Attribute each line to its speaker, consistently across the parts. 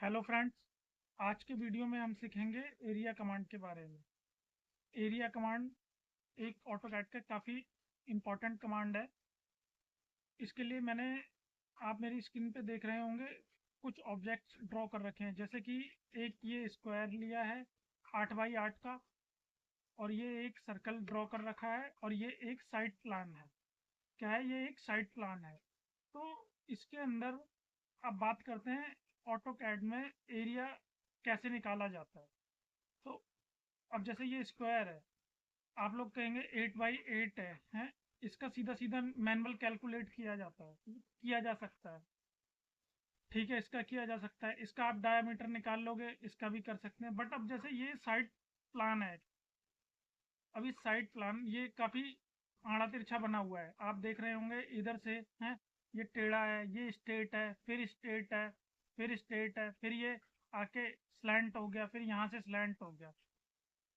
Speaker 1: Hello friends. आज के video में हम सीखेंगे एरिया कमांड के बारे में। एरिया कमांड एक ऑटोकैड का काफ़ी इम्पोर्टेंट कमांड है। इसके लिए आप मेरी स्क्रीन पे देख रहे होंगे, कुछ ऑब्जेक्ट्स ड्रॉ कर रखे हैं। जैसे कि एक ये स्क्वायर लिया है 8x8 का, और ये एक सर्कल ड्रॉ कर रखा है, और ये एक साइड प्लान है। क्या है ये? एक साइड प्लान है। तो इसके अंदर अब बात करते हैं ऑटोकैड में एरिया कैसे निकाला जाता है। तो अब जैसे ये स्क्वायर है, आप लोग कहेंगे 8x8 है, इसका सीधा सीधा मैनुअल कैलकुलेट किया जाता है, किया जा सकता है। ठीक है, इसका किया जा सकता है, इसका आप डायमीटर निकाल लोगे, इसका भी कर सकते हैं। बट अब जैसे ये साइड प्लान है, अब इस साइड प्लान ये काफी आड़ा तिरछा बना हुआ है, आप देख रहे होंगे इधर से है, ये टेढ़ा है, ये स्ट्रेट है, फिर स्ट्रेट है, फिर स्ट्रेट है, फिर ये आके स्लैंट हो गया, फिर यहाँ से स्लैंट हो गया।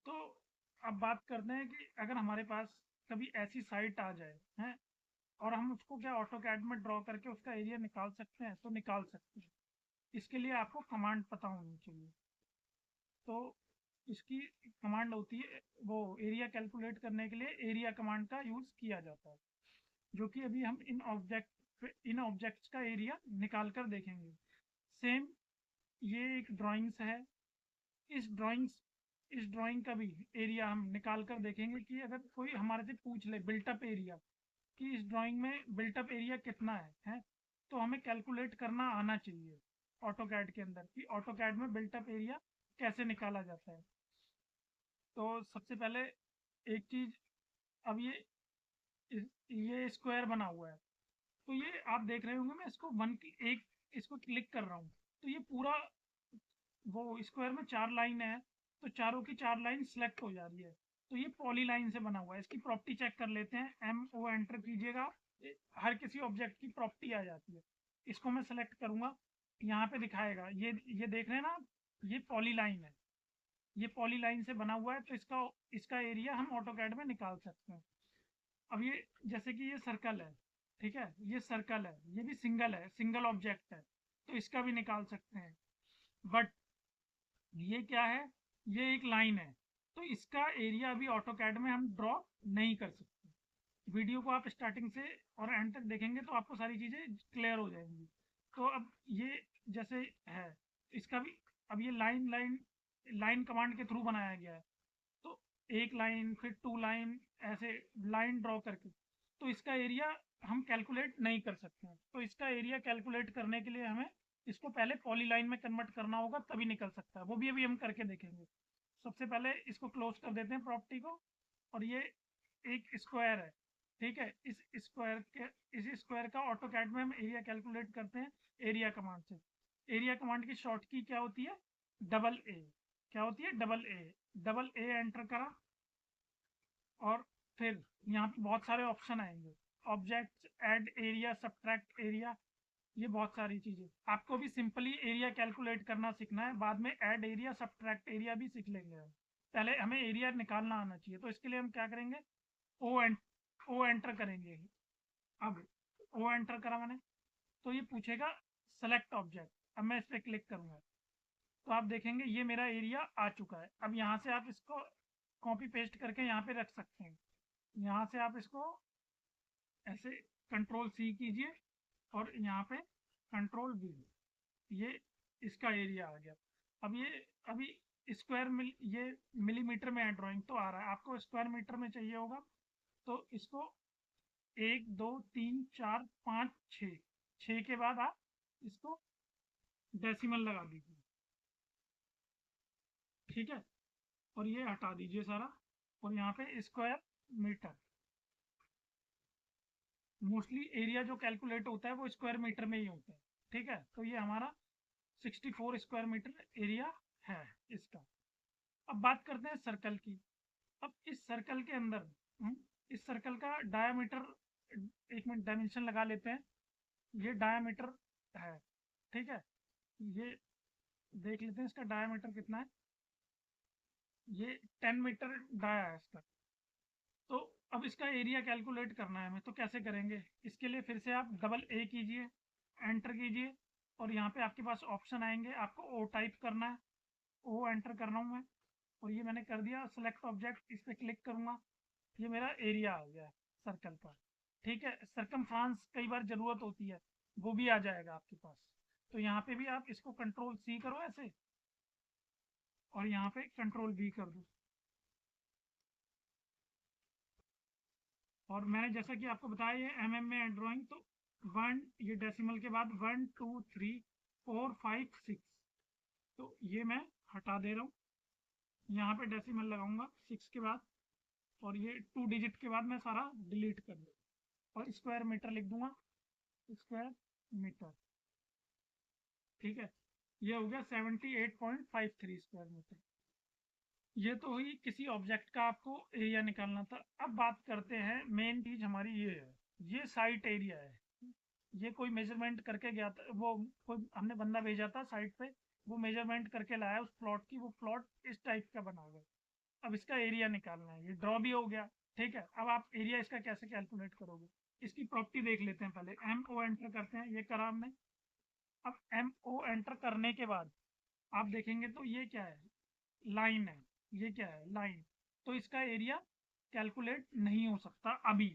Speaker 1: तो अब बात करते हैं कि अगर हमारे पास कभी ऐसी साइट आ जाए हैं, और हम उसको क्या ऑटो कैड में ड्रॉ करके उसका एरिया निकाल सकते हैं, तो निकाल सकते हैं। इसके लिए आपको कमांड पता होनी चाहिए। तो इसकी कमांड होती है, वो एरिया कैलकुलेट करने के लिए एरिया कमांड का यूज किया जाता है, जो कि अभी हम इन ऑब्जेक्ट्स का एरिया निकाल कर देखेंगे। सेम ये एक ड्राइंग्स है, इस ड्राइंग्स इस ड्राइंग का भी एरिया हम निकाल कर देखेंगे कि अगर कोई हमारे से पूछ ले बिल्टअप एरिया, कि इस ड्राइंग में बिल्टअप एरिया कितना है, तो हमें कैलकुलेट करना आना चाहिए ऑटोकैड के अंदर, कि ऑटोकैड में बिल्टअप एरिया कैसे निकाला जाता है। तो सबसे पहले एक चीज, अब ये स्क्वायर बना हुआ है, तो ये आप देख रहे होंगे, मैं इसको वन की एक इसको क्लिक कर रहा हूँ, तो ये पूरा वो स्क्वायर में 4 लाइन है, तो चारों की 4 लाइन सेलेक्ट हो जा रही है। तो ये पॉली लाइन से बना हुआ है। इसकी प्रॉपर्टी चेक कर लेते हैं, MO एंटर कीजिएगा, हर किसी ऑब्जेक्ट की प्रॉपर्टी आ जाती है। इसको मैं सेलेक्ट करूंगा, यहाँ पे दिखाएगा, ये देख रहे हैं ना, ये पॉली लाइन है, ये पॉली लाइन से बना हुआ है, तो इसका इसका एरिया हम ऑटोकैड में निकाल सकते हैं। अब ये जैसे कि ये सर्कल है, ठीक है, ये सर्कल है, ये भी सिंगल है, सिंगल ऑब्जेक्ट है, तो इसका भी निकाल सकते हैं। बट ये क्या है? ये एक लाइन है, तो इसका एरिया अभी ऑटोकैड में हम ड्रॉ नहीं कर सकते। वीडियो को आप स्टार्टिंग से और एंड तक देखेंगे तो आपको सारी चीज़ें क्लियर हो जाएंगी। तो अब ये जैसे है, इसका भी, अब ये लाइन लाइन लाइन कमांड के थ्रू बनाया गया है, तो एक लाइन, फिर 2 लाइन, ऐसे लाइन ड्रॉ करके, तो इसका एरिया हम कैलकुलेट नहीं कर सकते हैं। तो इसका एरिया कैलकुलेट करने के लिए हमें इसको पहले पॉली लाइन में कन्वर्ट करना होगा, तभी निकल सकता है। वो भी अभी हम करके देखेंगे। सबसे पहले इसको क्लोज कर देते हैं प्रॉपर्टी को, और ये एक स्क्वायर है, ठीक है, इस स्क्वायर का ऑटो कैड में हम एरिया कैलकुलेट करते हैं एरिया कमांड से। एरिया कमांड की शॉर्ट की क्या होती है? Double A. क्या होती है? Double A. Double A enter करा, और फिर यहाँ पे बहुत सारे ऑप्शन आएंगे, objects, add area, subtract area, ये बहुत सारी चीज़ें। आपको भी सिंपली एरिया कैलकुलेट करना सीखना है, बाद में ऐड एरिया, सब्ट्रैक्ट एरिया भी सीख लेंगे हम। पहले हमें एरिया निकालना आना चाहिए, तो इसके लिए हम क्या करेंगे? ओ एंट ओ एंटर करेंगे। अब ओ एंटर करा मैंने, तो ये पूछेगा सेलेक्ट ऑब्जेक्ट। अब मैं इस पर क्लिक करूंगा, तो आप देखेंगे ये मेरा एरिया आ चुका है। अब यहाँ से आप इसको कॉपी पेस्ट करके यहाँ पे रख सकते हैं। यहाँ से आप इसको ऐसे कंट्रोल C कीजिए, और यहाँ पे कंट्रोल V, ये इसका एरिया आ गया। अब ये अभी ये मिलीमीटर में है, ड्राइंग तो आ रहा है, आपको स्क्वायर मीटर में चाहिए होगा। तो इसको 1 2 3 4 5 6, 6 के बाद आप इसको डेसिमल लगा दीजिए, ठीक है, और ये हटा दीजिए सारा, और यहाँ पे स्क्वायर मीटर। मोस्टली एरिया जो कैलकुलेट होता है वो स्क्वायर मीटर में ही होता है, ठीक है। तो ये हमारा 64 स्क्वायर मीटर एरिया है इसका। अब बात करते हैं सर्कल की। अब इस सर्कल के अंदर इस सर्कल का डायामीटर, एक मिनट डायमेंशन लगा लेते हैं। ये डायामीटर है, ठीक है, ये देख लेते हैं इसका डायामीटर कितना है। ये 10 मीटर डाया है इसका। तो अब इसका एरिया कैलकुलेट करना है हमें, तो कैसे करेंगे? इसके लिए फिर से आप डबल ए कीजिए, एंटर कीजिए, और यहाँ पे आपके पास ऑप्शन आएंगे, आपको ओ टाइप करना है, ओ एंटर कर रहा हूँ मैं, और ये मैंने कर दिया। सेलेक्ट ऑब्जेक्ट, इस पर क्लिक करूँगा, ये मेरा एरिया आ गया सर्कल का। ठीक है, सरकमफ्रांस कई बार ज़रूरत होती है, वो भी आ जाएगा आपके पास। तो यहाँ पे भी आप इसको कंट्रोल सी करो ऐसे, और यहाँ पे कंट्रोल वी कर दो। और मैंने जैसा कि आपको बताया ये एमएम में है ड्राइंग, तो 1, ये डेसिमल के बाद 1 2 3 4 5 6, तो ये मैं हटा दे रहा हूँ। यहाँ पे डेसिमल लगाऊंगा 6 के बाद, और ये 2 डिजिट के बाद मैं सारा डिलीट कर दूँ और स्क्वायर मीटर लिख दूंगा, स्क्वायर मीटर। ठीक है, ये हो गया 78.53 स्क्वायर मीटर। ये तो हुई किसी ऑब्जेक्ट का आपको एरिया निकालना था। अब बात करते हैं, मेन चीज हमारी ये है, ये साइट एरिया है। ये कोई मेजरमेंट करके गया था, वो कोई हमने बंदा भेजा था साइट पे, वो मेजरमेंट करके लाया उस प्लॉट की, वो प्लॉट इस टाइप का बना हुआ है। अब इसका एरिया निकालना है, ये ड्रॉ भी हो गया। ठीक है, अब आप एरिया इसका कैसे कैलकुलेट करोगे, इसकी प्रॉपर्टी देख लेते हैं पहले। एम ओ एंटर करते हैं, ये करा हमने। अब एम ओ एंटर करने के बाद आप देखेंगे तो ये क्या है, लाइन है। ये क्या है, लाइन। तो इसका एरिया कैलकुलेट नहीं हो सकता अभी।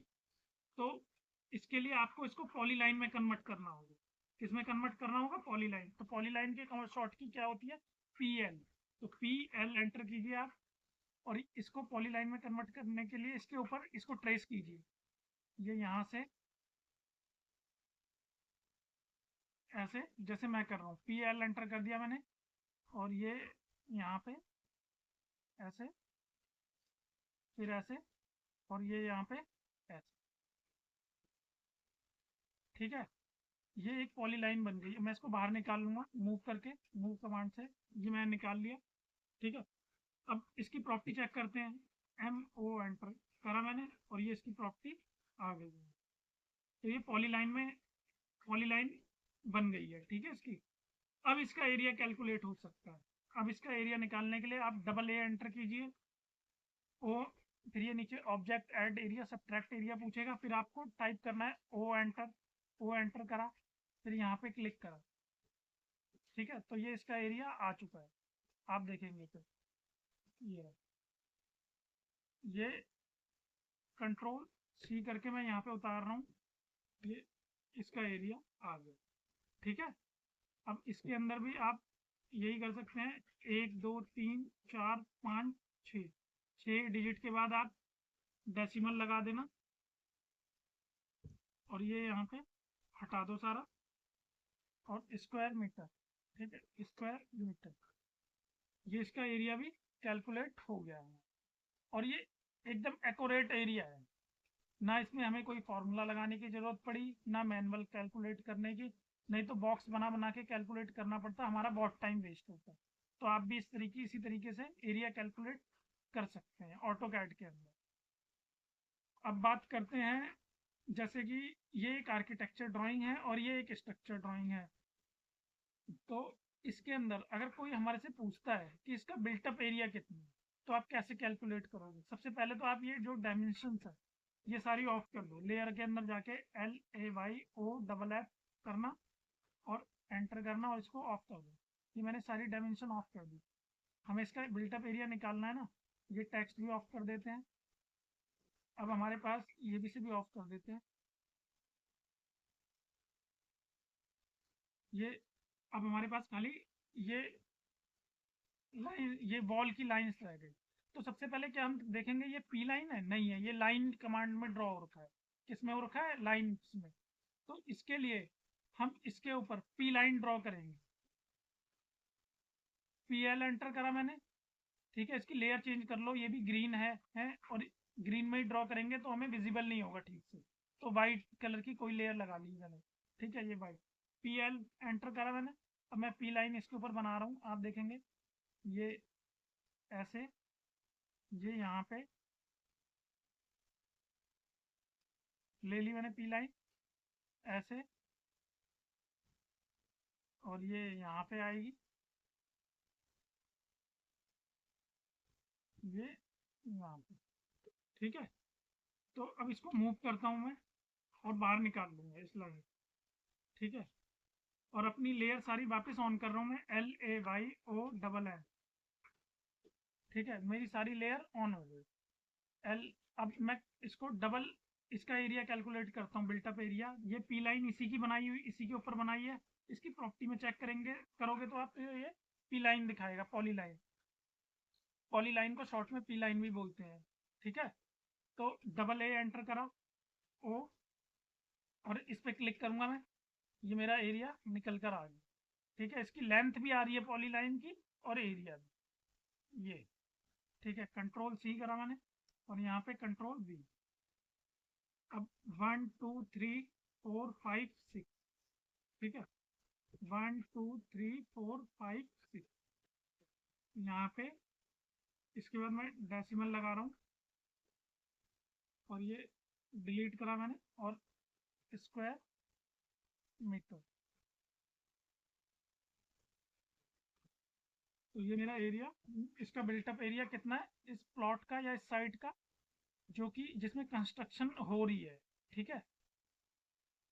Speaker 1: तो इसके लिए आपको इसको पॉलीलाइन में कन्वर्ट करना होगा। किसमें कन्वर्ट करना होगा, पॉलीलाइन। तो पॉलीलाइन के शॉर्ट की क्या होती है, पी एल। तो पी एल एंटर कीजिए आप, और इसको पॉलीलाइन में कन्वर्ट करने के लिए इसके ऊपर इसको ट्रेस कीजिए। ये यहाँ से ऐसे, जैसे मैं कर रहा हूँ, पी एल एंटर कर दिया मैंने, और ये यहाँ पे ऐसे, फिर ऐसे, और ये यहाँ पे ऐसे। ठीक है, ये एक पॉलीलाइन बन गई। मैं इसको बाहर निकाल लूंगा मूव करके, मूव कमांड से। ये मैंने निकाल लिया। ठीक है, अब इसकी प्रॉपर्टी चेक करते हैं। एम ओ एंटर करा मैंने, और ये इसकी प्रॉपर्टी आ गई है। तो ये पॉलीलाइन में पॉलीलाइन बन गई है। ठीक है, इसकी अब इसका एरिया कैलकुलेट हो सकता है। अब इसका एरिया निकालने के लिए आप डबल ए एंटर कीजिए, ओ, फिर ये नीचे object add area subtract area पूछेगा, फिर आपको टाइप करना है ओ एंटर। ओ एंटर करा, फिर यहाँ पे क्लिक करा। ठीक है, तो ये इसका एरिया आ चुका है। आप देखेंगे तो ये ये कंट्रोल सी करके मैं यहाँ पे उतार रहा हूँ, ये इसका एरिया आ गया। ठीक है, अब इसके अंदर भी आप यही कर सकते हैं। 1 2 3 4 5 6, 6 डिजिट के बाद आप डेसिमल लगा देना, और ये यहाँ पे हटा दो सारा, और स्क्वायर मीटर। ठीक है, स्क्वायर मीटर, ये इसका एरिया भी कैलकुलेट हो गया है। और ये एकदम एक्यूरेट एरिया है, ना इसमें हमें कोई फार्मूला लगाने की ज़रूरत पड़ी, ना मैनुअल कैलकुलेट करने की। नहीं तो बॉक्स बना बना के कैलकुलेट करना पड़ता, हमारा बहुत टाइम वेस्ट होता। तो आप भी इसी तरीके से एरिया कैलकुलेट कर सकते हैं ऑटो कैड के अंदर। अब बात करते हैं, जैसे कि ये एक आर्किटेक्चर ड्राइंग है और ये एक स्ट्रक्चर ड्राइंग है। तो इसके अंदर अगर कोई हमारे से पूछता है कि इसका बिल्टअप एरिया कितना है, तो आप कैसे कैलकुलेट करोगे। सबसे पहले तो आप ये जो डायमेंशन है ये सारी ऑफ कर दो। लेयर के अंदर जाके LAYO करना, और एंटर करना, और इसको ऑफ कर दो। ये मैंने सारी डायमेंशन ऑफ कर दी। हमें इसका बिल्टअप एरिया निकालना है ना, ये टेक्स्ट भी ऑफ कर देते हैं। अब हमारे पास ये भी से भी ऑफ कर देते हैं ये। अब हमारे पास खाली ये लाइन, ये वॉल की लाइंस रह गई। तो सबसे पहले क्या हम देखेंगे, ये पी लाइन है, नहीं है, ये लाइन कमांड में ड्रॉ हो रखा है। किस में हो रखा है, लाइंस में। तो इसके लिए हम इसके ऊपर पी लाइन ड्रॉ करेंगे। पी एल एंटर करा मैंने। ठीक है, इसकी लेयर चेंज कर लो, ये भी ग्रीन है, और ग्रीन में ही ड्रॉ करेंगे तो हमें विजिबल नहीं होगा ठीक से। तो वाइट कलर की कोई लेयर लगा ली मैंने। ठीक है, ये वाइट। पी एल एंटर करा मैंने। अब मैं पी लाइन इसके ऊपर बना रहा हूँ, आप देखेंगे ये ऐसे, ये यहाँ पे ले ली मैंने पी लाइन ऐसे, और ये यहाँ पे आएगी, ये यहाँ पे। ठीक है, तो अब इसको मूव करता हूँ मैं, और बाहर निकाल लूँगा इस लाइन। ठीक है, और अपनी लेयर सारी वापस ऑन कर रहा हूँ मैं, LAYONN। ठीक है, मेरी सारी लेयर ऑन हो गई। एल अब मैं इसको डबल इसका एरिया कैलकुलेट करता हूँ, बिल्टअप एरिया। ये पी लाइन इसी की बनाई हुई, इसी के ऊपर बनाई है। इसकी प्रॉपर्टी में चेक करोगे तो आप ये पी लाइन दिखाएगा, पॉली लाइन। पॉली लाइन को शॉर्ट में पी लाइन भी बोलते हैं। ठीक है, तो डबल ए एंटर करा, ओ, और इस पर क्लिक करूंगा मैं, ये मेरा एरिया निकल कर आ गया। ठीक है, इसकी लेंथ भी आ रही है पॉली लाइन की, और एरिया भी ये। ठीक है, कंट्रोल सी करा मैंने, और यहाँ पे कंट्रोल वी। अब 1 2 3 4 5 6। ठीक है, 1 2 3 4 5 6। यहाँ पे इसके बाद मैं डेसिमल लगा रहा हूँ, और ये डिलीट करा मैंने, और स्क्वायर मीटर। तो ये मेरा एरिया, इसका बिल्टअप एरिया कितना है इस प्लॉट का या इस साइट का, जो कि जिसमें कंस्ट्रक्शन हो रही है। ठीक है,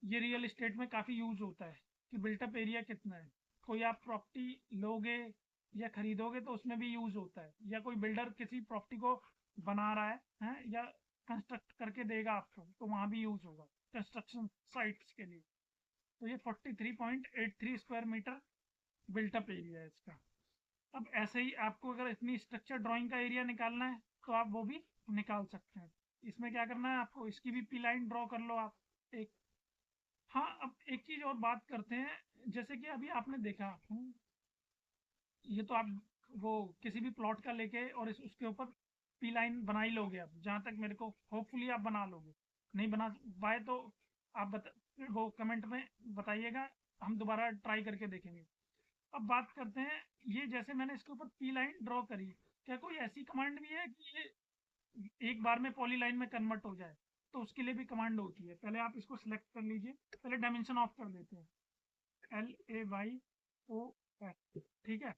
Speaker 1: ये रियल एस्टेट में काफ़ी यूज होता है कि बिल्टअप एरिया कितना है। कोई आप प्रॉपर्टी लोगे या खरीदोगे तो उसमें भी यूज होता है, या कोई बिल्डर किसी प्रॉपर्टी को बना रहा है, या कंस्ट्रक्ट करके देगा आपको, तो वहाँ भी यूज होगा कंस्ट्रक्शन साइट्स के लिए। तो ये 43.83 स्क्वायर मीटर बिल्टअप एरिया है इसका। अब ऐसे ही आपको अगर इतनी स्ट्रक्चर ड्राइंग का एरिया निकालना है तो आप वो भी निकाल सकते हैं। इसमें क्या करना है आपको, इसकी भी पी लाइन ड्रॉ कर लो आप एक। हाँ, अब एक चीज और बात करते हैं, जैसे कि अभी आपने देखा, ये तो आप वो किसी भी प्लॉट का लेके और उसके ऊपर पी लाइन बना ही लोगे। अब जहाँ तक मेरे को, होपफुली आप बना लोगे। नहीं बना पाए तो आप वो कमेंट में बताइएगा, हम दोबारा ट्राई करके देखेंगे। अब बात करते हैं, ये जैसे मैंने इसके ऊपर पी लाइन ड्रॉ करी, क्या कोई ऐसी कमांड भी है कि ये एक बार में पॉली लाइन में कन्वर्ट हो जाए? तो उसके लिए भी कमांड होती है। पहले आप इसको सिलेक्ट कर लीजिए, पहले डायमेंशन ऑफ कर देते हैं, LAYOF। ठीक है,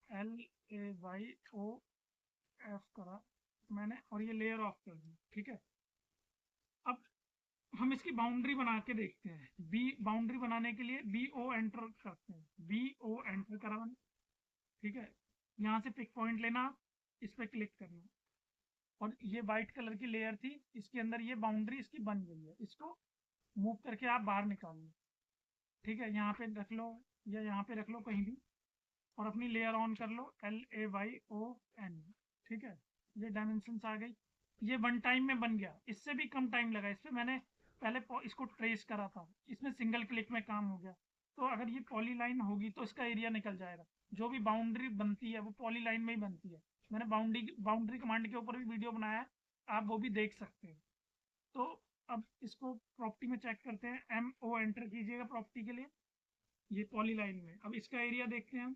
Speaker 1: LAYOF करा मैंने, और ये लेयर ऑफ कर दी। ठीक है, अब हम इसकी बाउंड्री बना के देखते हैं। बी बाउंड्री बनाने के लिए BO एंटर करते हैं, BO एंटर करा मैंने। ठीक है, यहाँ से पिक पॉइंट लेना, इस पर क्लिक करना, और ये वाइट कलर की लेयर थी, इसके अंदर ये बाउंड्री इसकी बन गई है। इसको मूव करके आप बाहर निकाल लो। ठीक है, यहाँ पे रख लो या यहाँ पे रख लो कहीं भी, और अपनी लेयर ऑन कर लो, LAYON। ठीक है, ये डायमेंशन आ गई। ये वन टाइम में बन गया, इससे भी कम टाइम लगा। इस पर मैंने पहले इसको ट्रेस करा था, इसमें सिंगल क्लिक में काम हो गया। तो अगर ये पॉली लाइन होगी तो इसका एरिया निकल जाएगा। जो भी बाउंड्री बनती है वो पॉली लाइन में ही बनती है। मैंने बाउंड्री कमांड के ऊपर भी वीडियो बनाया है, आप वो भी देख सकते हैं। तो अब इसको प्रॉपर्टी में चेक करते हैं, MO एंटर कीजिएगा प्रॉपर्टी के लिए, ये पॉली लाइन में। अब इसका एरिया देखते हैं हम,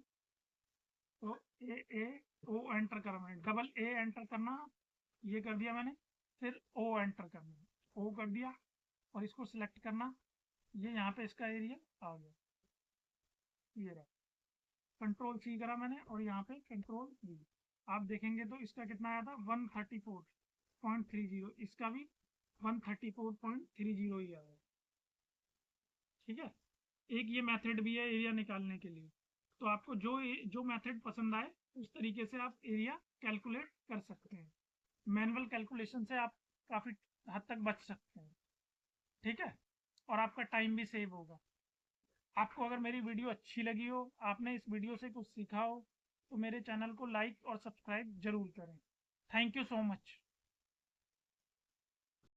Speaker 1: तो AO एंटर करा मैंने, डबल A एंटर करना, ये कर दिया मैंने। फिर O एंटर करना, O कर दिया, और इसको सिलेक्ट करना, ये यहाँ पे इसका एरिया आ गया, ये रहा। कंट्रोल C करा मैंने, और यहाँ पे कंट्रोल V। आप देखेंगे तो इसका कितना आया था, 134.30। इसका भी 134.30 ही आया। ठीक है, एक ये मेथड भी है एरिया निकालने के लिए। तो आपको जो मेथड पसंद आए उस तरीके से आप एरिया कैलकुलेट कर सकते हैं। मैनुअल कैलकुलेशन से आप काफ़ी हद तक बच सकते हैं। ठीक है, और आपका टाइम भी सेव होगा। आपको अगर मेरी वीडियो अच्छी लगी हो, आपने इस वीडियो से कुछ सीखा हो, तो मेरे चैनल को लाइक और सब्सक्राइब जरूर करें। Thank you so much.